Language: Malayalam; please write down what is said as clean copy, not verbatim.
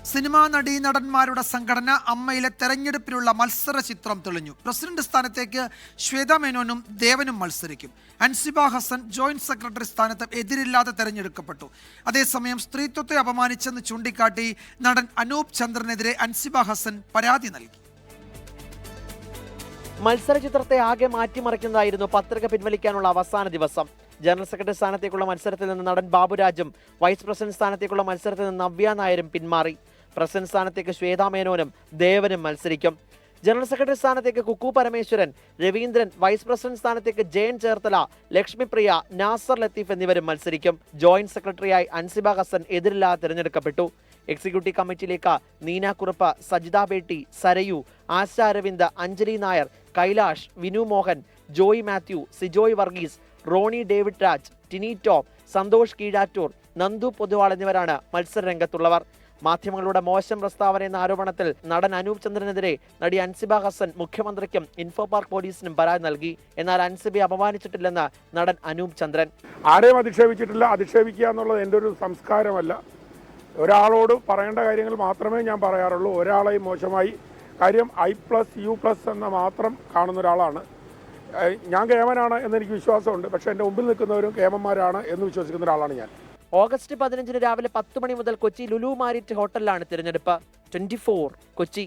സിനിമാ നടീനടന്മാരുടെ സംഘടന അമ്മയിലെ തെരഞ്ഞെടുപ്പിലുള്ള മത്സര ചിത്രം തെളിഞ്ഞു. പ്രസിഡന്റ് സ്ഥാനത്തേക്ക് ശ്വേതാ മേനോനും ദേവനും മത്സരിക്കും. അൻസിബ ഹസൻ ജോയിന്റ് സെക്രട്ടറി സ്ഥാനത്ത് എതിരില്ലാതെ തെരഞ്ഞെടുക്കപ്പെട്ടു. അതേസമയം സ്ത്രീത്വത്തെ അപമാനിച്ചെന്ന് ചൂണ്ടിക്കാട്ടി നടൻ അനൂപ് ചന്ദ്രനെതിരെ അൻസിബ ഹസൻ പരാതി നൽകി. മത്സര ചിത്രത്തെ ആകെ മാറ്റിമറിക്കുന്നതായിരുന്നു പത്രിക പിൻവലിക്കാനുള്ള അവസാന ദിവസം. ജനറൽ സെക്രട്ടറി സ്ഥാനത്തേക്കുള്ള മത്സരത്തിൽ നിന്ന് നടൻ ബാബുരാജും വൈസ് പ്രസിഡന്റ് സ്ഥാനത്തേക്കുള്ള മത്സരത്തിൽ നിന്ന് നവ്യ നായരും പിന്മാറി. പ്രസിഡന്റ് സ്ഥാനത്തേക്ക് ശ്വേതാ മേനോനും ദേവനും മത്സരിക്കും. ജനറൽ സെക്രട്ടറി സ്ഥാനത്തേക്ക് കുക്കു പരമേശ്വരൻ, രവീന്ദ്രൻ, വൈസ് പ്രസിഡന്റ് സ്ഥാനത്തേക്ക് ജയൻ ചേർത്തല, ലക്ഷ്മിപ്രിയ, നാസർ ലത്തീഫ് എന്നിവരും മത്സരിക്കും. ജോയിന്റ് സെക്രട്ടറിയായി അൻസിബ ഹസൻ എതിരില്ലാതെ തിരഞ്ഞെടുക്കപ്പെട്ടു. എക്സിക്യൂട്ടീവ് കമ്മിറ്റിയിലേക്ക് നീന കുറുപ്പ്, സജിത ബേട്ടി, സരയു, ആശ അരവിന്ദ്, അഞ്ജലി നായർ, കൈലാഷ്, വിനു മോഹൻ, ജോയി മാത്യു, സിജോയ് വർഗീസ്, റോണി ഡേവിഡ് രാജ്, ടിനി ടോം, സന്തോഷ് കീഴാറ്റൂർ, നന്ദു പൊതുവാൾ എന്നിവരാണ് മത്സരരംഗത്തുള്ളവർ. മാധ്യമങ്ങളുടെ മോശം പ്രസ്താവന എന്ന ആരോപണത്തിൽ നടൻ അനൂപ് ചന്ദ്രനെതിരെ നടി അൻസിബ ഹസൻ മുഖ്യമന്ത്രിക്കും ഇൻഫോ പാർക്ക് പോലീസിനും പരാതി നൽകി. എന്നാൽ അൻസിബയെ അപമാനിച്ചിട്ടില്ലെന്ന് നടൻ അനൂപ് ചന്ദ്രൻ. ആരെയും അധിക്ഷേപിച്ചിട്ടില്ല. അധിക്ഷേപിക്കുക എന്നുള്ളത് എൻ്റെ ഒരു സംസ്കാരമല്ല. ഒരാളോട് പറയേണ്ട കാര്യങ്ങൾ മാത്രമേ ഞാൻ പറയാറുള്ളൂ. ഒരാളെയും മോശമായി കാര്യം I+U+ എന്ന മാത്രം കാണുന്ന ഒരാളാണ് ഞാൻ. കേമനാണ് എന്നെനിക്ക് വിശ്വാസമുണ്ട്. പക്ഷേ എൻ്റെ മുമ്പിൽ നിൽക്കുന്നവരും കേമന്മാരാണ് എന്ന് വിശ്വസിക്കുന്ന ഒരാളാണ് ഞാൻ. ഓഗസ്റ്റ് 15 രാവിലെ 10 മണി മുതൽ കൊച്ചി ലുലു മാരിറ്റ് ഹോട്ടലിലാണ് തിരഞ്ഞെടുപ്പ്. 24 കൊച്ചി.